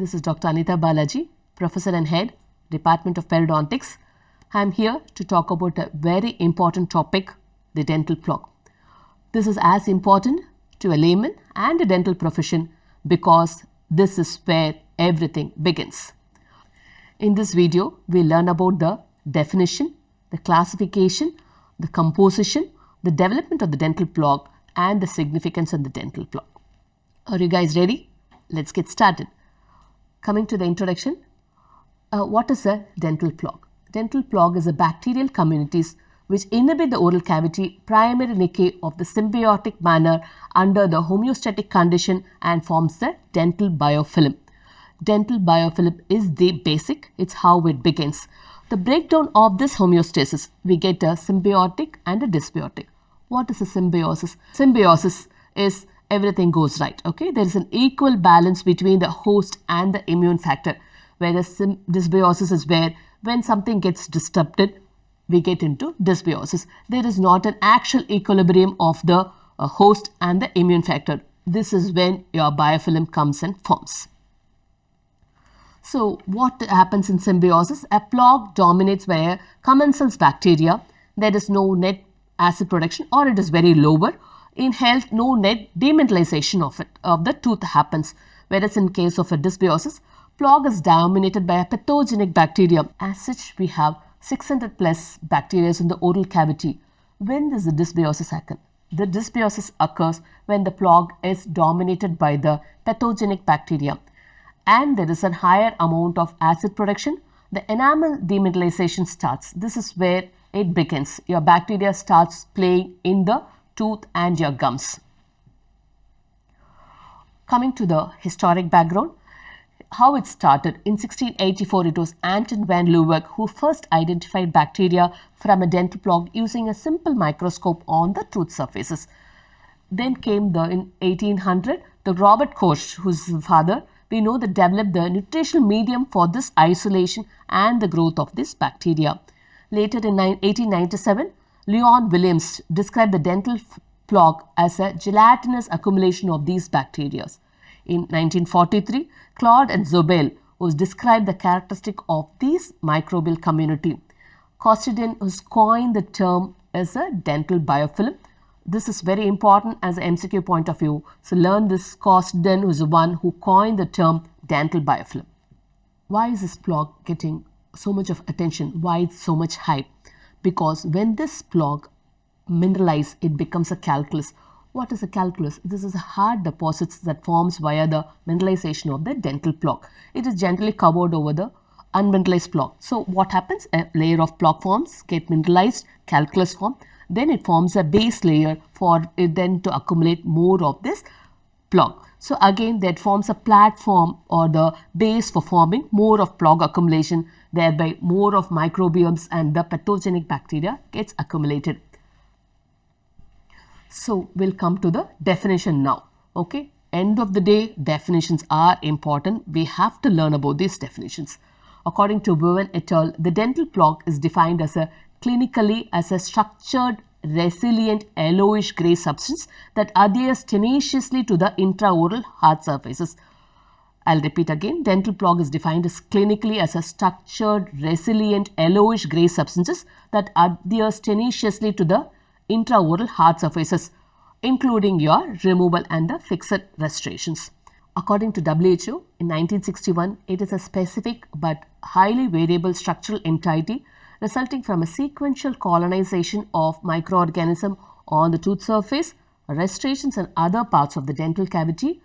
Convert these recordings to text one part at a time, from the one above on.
This is Dr. Anitha Balaji, Professor and Head, Department of Periodontics. I am here to talk about a very important topic, the dental plaque. This is as important to a layman and a dental profession because this is where everything begins. In this video, we learn about the definition, the classification, the composition, the development of the dental plaque and the significance of the dental plaque. Are you guys ready? Let's get started. Coming to the introduction, what is a dental plaque? Dental plaque is a bacterial communities which inhibit the oral cavity primary decay of the symbiotic manner under the homeostatic condition and forms the dental biofilm. Dental biofilm is the basic, it's how it begins. The breakdown of this homeostasis, we get a symbiotic and a dysbiotic. What is a symbiosis? Symbiosis is everything goes right, okay? There is an equal balance between the host and the immune factor, whereas dysbiosis is where when something gets disrupted, we get into dysbiosis. There is not an actual equilibrium of the host and the immune factor. This is when your biofilm comes and forms. So what happens in symbiosis? A plaque dominates by a commensals bacteria. There is no net acid production or it is very lower. In health, no net demineralization of the tooth happens. Whereas in case of a dysbiosis, plaque is dominated by a pathogenic bacteria. As such, we have 600 plus bacteria in the oral cavity. When does the dysbiosis occur? The dysbiosis occurs when the plaque is dominated by the pathogenic bacteria and there is a higher amount of acid production. The enamel demineralization starts. This is where it begins. Your bacteria starts playing in the tooth and your gums. Coming to the historic background, how it started. In 1684, it was Anton van Leeuwenhoek who first identified bacteria from a dental plaque using a simple microscope on the tooth surfaces. Then came in 1800, the Robert Koch, whose father, we know that developed the nutritional medium for this isolation and the growth of this bacteria. Later in 1897, Leon Williams described the dental plaque as a gelatinous accumulation of these bacteria. In 1943, Claude and Zobel described the characteristic of these microbial community. Costedin has coined the term as a dental biofilm. This is very important as an MCQ point of view. So learn this. Costedin was the one who coined the term dental biofilm. Why is this plaque getting so much of attention? Why it's so much hype? Because when this plaque mineralizes, it becomes a calculus. What is a calculus? This is a hard deposits that forms via the mineralization of the dental plaque. It is generally covered over the unmineralized plaque. So what happens? A layer of plaque forms, get mineralized, calculus form. Then it forms a base layer for it then to accumulate more of this plaque. So again that forms a platform or the base for forming more of plaque accumulation, thereby more of microbiomes and the pathogenic bacteria gets accumulated. So we'll come to the definition now. Okay, end of the day, definitions are important. We have to learn about these definitions. According to Bowen et al., the dental plaque is defined as a clinically as a structured, resilient, yellowish grey substance that adheres tenaciously to the intraoral hard surfaces. I'll repeat again. Dental plaque is defined as clinically as a structured, resilient, yellowish grey substances that adheres tenaciously to the intraoral hard surfaces, including your removal and the fixed restorations. According to WHO, in 1961, it is a specific but highly variable structural entity resulting from a sequential colonization of microorganisms on the tooth surface, restorations and other parts of the dental cavity,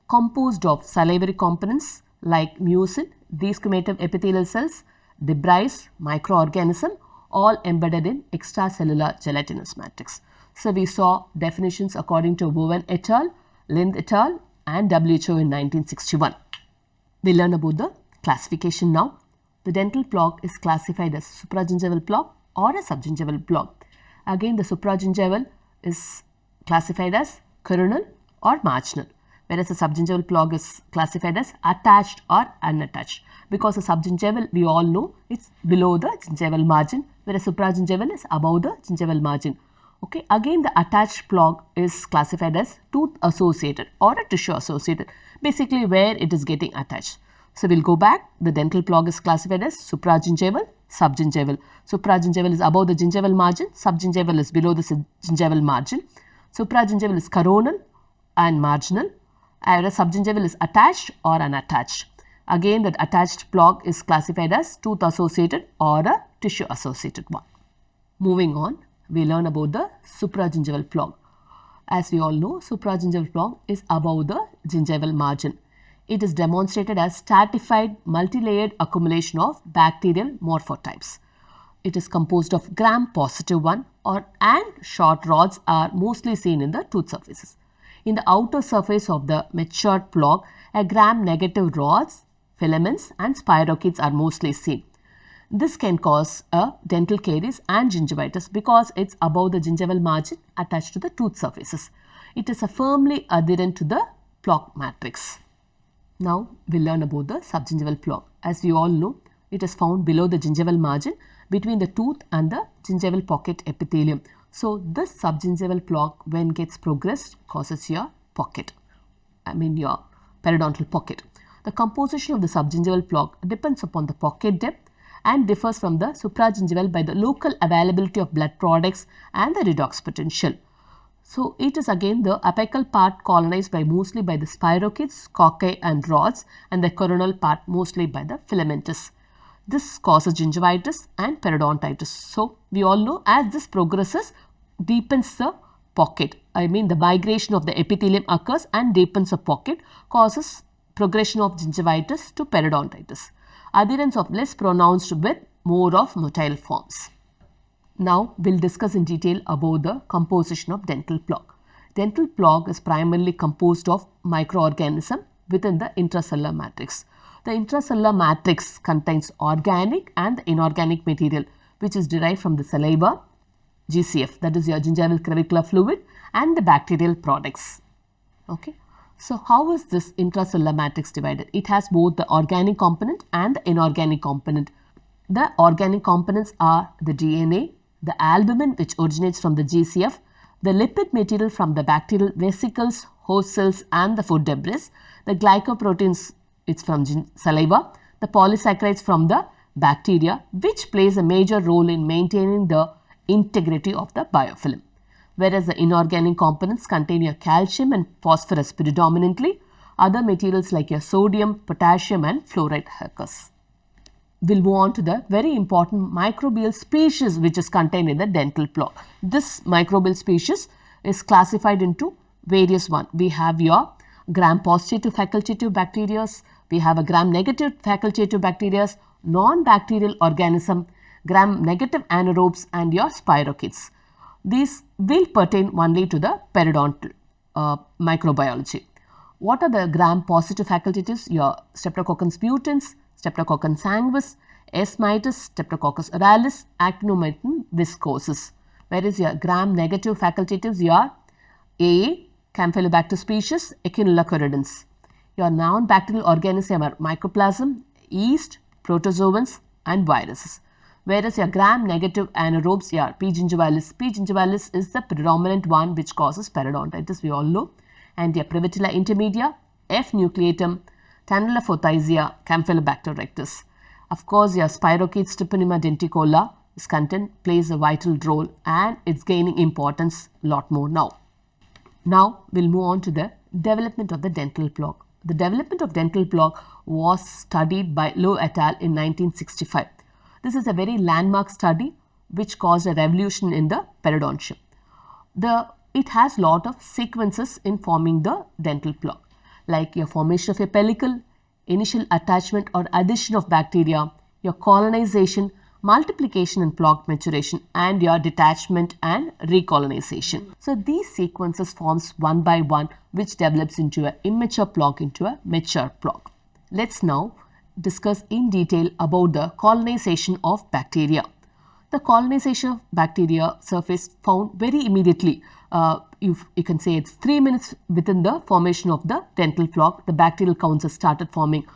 composed of salivary components like mucin, desquamative epithelial cells, debris, microorganisms, all embedded in extracellular gelatinous matrix. So we saw definitions according to Bowen et al., Lind et al. And WHO in 1961. We learn about the classification now. The dental plaque is classified as supragingival plaque or a subgingival plaque. Again, the supragingival is classified as coronal or marginal, whereas the subgingival plaque is classified as attached or unattached. Because the subgingival, we all know, it's below the gingival margin, whereas supragingival is above the gingival margin. Okay, again the attached plaque is classified as tooth associated or a tissue associated basically where it is getting attached. So we'll go back. The dental plaque is classified as supragingival, subgingival. Supragingival is above the gingival margin, subgingival is below the gingival margin. Supragingival is coronal and marginal, whereas subgingival is attached or unattached. Again, that attached plaque is classified as tooth associated or a tissue associated one. Moving on, we learn about the supragingival plaque. As we all know, supragingival plaque is above the gingival margin. It is demonstrated as stratified multi-layered accumulation of bacterial morphotypes. It is composed of gram-positive one and short rods are mostly seen in the tooth surfaces. In the outer surface of the matured plaque, a gram-negative rods, filaments and spirochetes are mostly seen. This can cause a dental caries and gingivitis because it's above the gingival margin attached to the tooth surfaces. It is firmly adherent to the plaque matrix. Now we learn about the subgingival plaque. As we all know, it is found below the gingival margin between the tooth and the gingival pocket epithelium. So this subgingival plaque, when gets progressed, causes your pocket, your periodontal pocket. The composition of the subgingival plaque depends upon the pocket depth and differs from the supragingival by the local availability of blood products and the redox potential. So it is again the apical part colonized mostly by the spirochetes, cocci and rods, and the coronal part mostly by the filamentous. This causes gingivitis and periodontitis. So we all know as this progresses, deepens the pocket. The migration of the epithelium occurs and deepens the pocket, causes progression of gingivitis to periodontitis. Adherence of less pronounced with more of motile forms. Now we'll discuss in detail about the composition of dental plaque. Dental plaque is primarily composed of microorganisms within the intracellular matrix. The intracellular matrix contains organic and inorganic material which is derived from the saliva, GCF, that is your gingival crevicular fluid, and the bacterial products. Okay. So how is this intracellular matrix divided? It has both the organic component and the inorganic component. The organic components are the DNA, the albumin which originates from the GCF, the lipid material from the bacterial vesicles, host cells and the food debris, the glycoproteins it's from saliva, the polysaccharides from the bacteria which plays a major role in maintaining the integrity of the biofilm. Whereas the inorganic components contain your calcium and phosphorus predominantly, other materials like your sodium, potassium and fluoride occurs. We'll move on to the very important microbial species which is contained in the dental plaque. This microbial species is classified into various ones. We have your gram-positive facultative bacteria, we have a gram-negative facultative bacteria, non-bacterial organism, gram-negative anaerobes and your spirochetes. These will pertain only to the periodontal microbiology. What are the gram-positive facultatives? Your Streptococcus mutans, Streptococcus sanguis, S. mitis, Streptococcus oralis, Actinomyces viscosus. Whereas your gram-negative facultatives, your A. Campylobacter species, Echinula corridens. Your non-bacterial organisms are mycoplasm, yeast, protozoans and viruses. Whereas your gram-negative anaerobes, your P. gingivalis. P. gingivalis is the predominant one which causes periodontitis, we all know. And your Prevotella intermedia, F. nucleatum, Tanella phthisia, Campylobacter rectus. Of course, your Spirochetes Treponema denticola is content plays a vital role and it's gaining importance a lot more now. Now, we'll move on to the development of the dental plaque. The development of dental plaque was studied by Lowe et al. In 1965. This is a very landmark study which caused a revolution in the periodontium. It has lot of sequences in forming the dental plaque, like your formation of a pellicle, initial attachment or addition of bacteria, your colonization, multiplication and plaque maturation, and your detachment and recolonization. So these sequences forms one by one which develops into an immature plaque into a mature plaque. Let's now discuss in detail about the colonization of bacteria. The colonization of bacteria surface found very immediately. You can say it's 3 minutes within the formation of the dental plaque. The bacterial counts have started forming.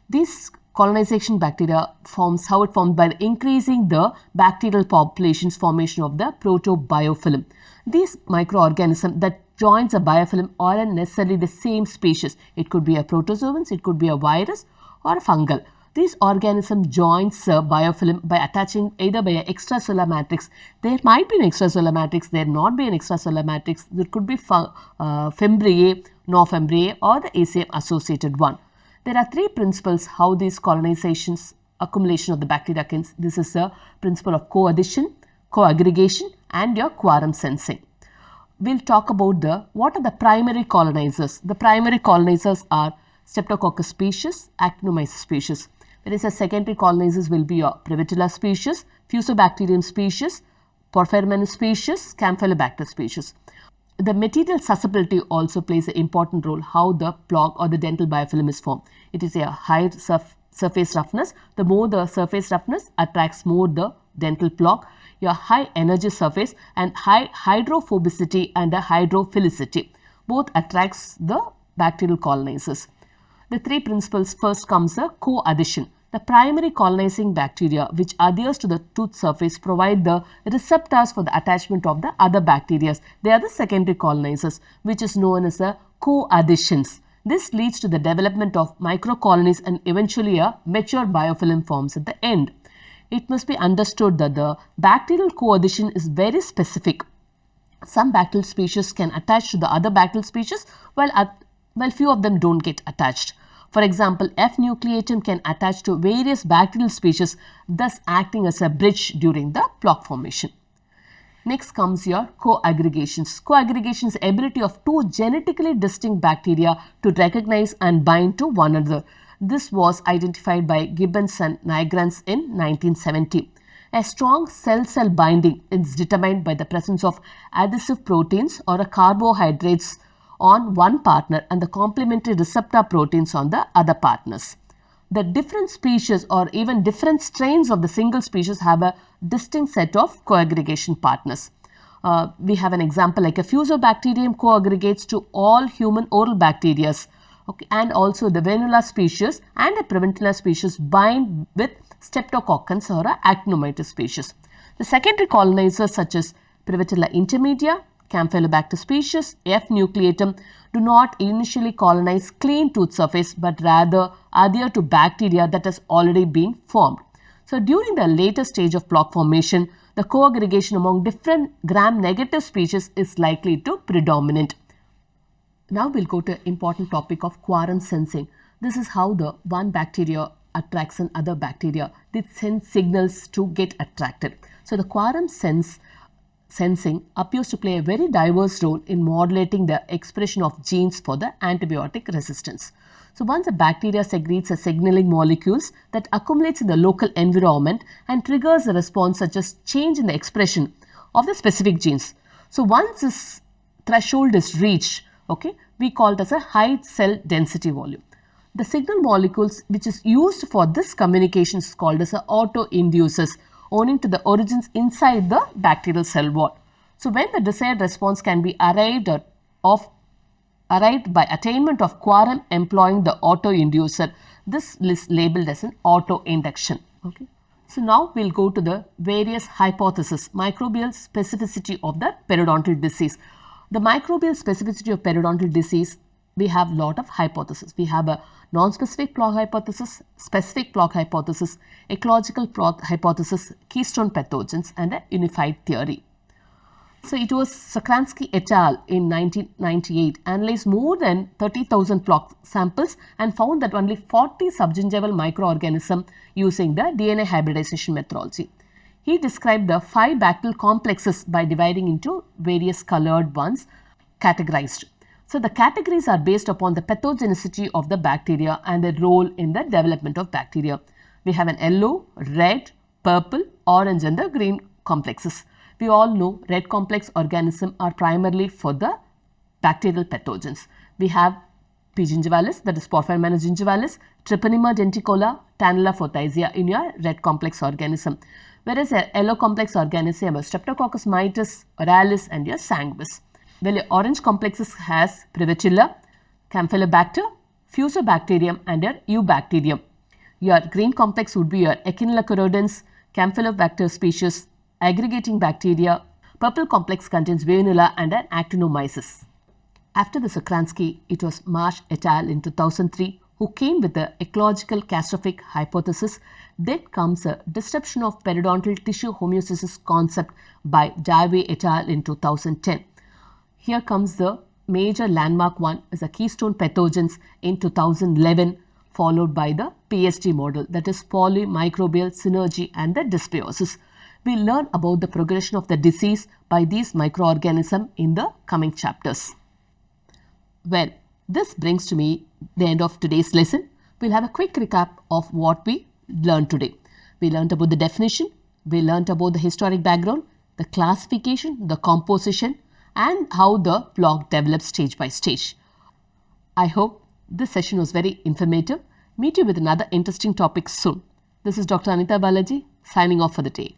This colonization bacteria forms how it formed by increasing the bacterial population's formation of the protobiofilm. These microorganisms that joins a biofilm aren't necessarily the same species. It could be a protozoans, it could be a virus or a fungal. These organisms joins a biofilm by attaching either by an extracellular matrix. There might be an extracellular matrix, there not be an extracellular matrix. There could be fimbriae, non-fimbriae or the ACM associated one. There are three principles how these colonizations, accumulation of the bacteria can. This is a principle of co-addition, co-aggregation and your quorum sensing. We'll talk about what are the primary colonizers. The primary colonizers are Streptococcus species, Actinomyces species. Whereas the secondary colonizers will be your Prevotella species, Fusobacterium species, Porphyromonas species, Campylobacter species. The material susceptibility also plays an important role how the plaque or the dental biofilm is formed. It is a high surface roughness. The more the surface roughness attracts more the dental plaque. Your high energy surface and high hydrophobicity and a hydrophilicity both attracts the bacterial colonizers. The three principles, first comes the co-addition. The primary colonizing bacteria which adheres to the tooth surface provide the receptors for the attachment of the other bacteria. They are the secondary colonizers which is known as the co-additions. This leads to the development of microcolonies and eventually a mature biofilm forms at the end. It must be understood that the bacterial co-addition is very specific. Some bacterial species can attach to the other bacterial species while few of them don't get attached. For example, F nucleatum can attach to various bacterial species, thus acting as a bridge during the plaque formation. Next comes your co-aggregations. Co-aggregation is the ability of two genetically distinct bacteria to recognize and bind to one another. This was identified by Gibbons and Nigrans in 1970. A strong cell-cell binding is determined by the presence of adhesive proteins or carbohydrates on one partner and the complementary receptor proteins on the other partners. The different species or even different strains of the single species have a distinct set of co-aggregation partners. We have an example like a Fusobacterium co-aggregates to all human oral bacteria, okay, and also the Venula species and a Prevotella species bind with Streptococcus or Actinomyces species. The secondary colonizers such as Prevotella intermedia, Campylobacter species, F nucleatum do not initially colonize clean tooth surface but rather adhere to bacteria that has already been formed. So during the later stage of plaque formation, the co-aggregation among different gram-negative species is likely to predominate. Now we'll go to an important topic of quorum sensing. This is how the one bacteria attracts another bacteria. They send signals to get attracted. So the quorum sensing appears to play a very diverse role in modulating the expression of genes for the antibiotic resistance. So once a bacteria secretes a signaling molecules that accumulates in the local environment and triggers a response such as change in the expression of the specific genes. So once this threshold is reached, okay, we call it as a high cell density volume. The signal molecules which is used for this communication is called as a auto-inducers, owing to the origins inside the bacterial cell wall. So when the desired response can be arrived by attainment of quorum employing the auto-inducer, this is labeled as an auto-induction. Okay. So now we'll go to the various hypotheses, microbial specificity of the periodontal disease. The microbial specificity of periodontal disease, we have lot of hypotheses. We have a non-specific plaque hypothesis, specific plaque hypothesis, ecological plaque hypothesis, keystone pathogens and a unified theory. So it was Sokransky et al. In 1998 analyzed more than 30,000 plaque samples and found that only 40 subgingival microorganisms using the DNA hybridization methodology. He described the 5 bacterial complexes by dividing into various colored ones categorized. So the categories are based upon the pathogenicity of the bacteria and their role in the development of bacteria. We have an yellow, red, purple, orange and the green complexes. We all know red complex organisms are primarily for the bacterial pathogens. We have P. gingivalis, that is Porphyromonas gingivalis, Treponema denticola, Tanella phthisia in your red complex organism. Whereas a yellow complex organism is Streptococcus mitis, Oralis and your Sanguis. Well, your orange complexes has Prevotella, Campylobacter, Fusobacterium and your Eubacterium. Your green complex would be your Echinella corrodens, Campylobacter species, aggregating bacteria. Purple complex contains Veonella and an Actinomyces. After the Sokransky, it was Marsh et al. In 2003 who came with the ecological catastrophic hypothesis. Then comes a disruption of periodontal tissue homeostasis concept by Davey et al. In 2010. Here comes the major landmark one as a keystone pathogens in 2011, followed by the PSG model, that is polymicrobial synergy and the dysbiosis. We learn about the progression of the disease by these microorganisms in the coming chapters. Well, this brings to me the end of today's lesson. We'll have a quick recap of what we learned today. We learned about the definition, we learned about the historic background, the classification, the composition, and how the plaque develops stage by stage. I hope this session was very informative. Meet you with another interesting topic soon. This is Dr. Anitha Balaji signing off for the day.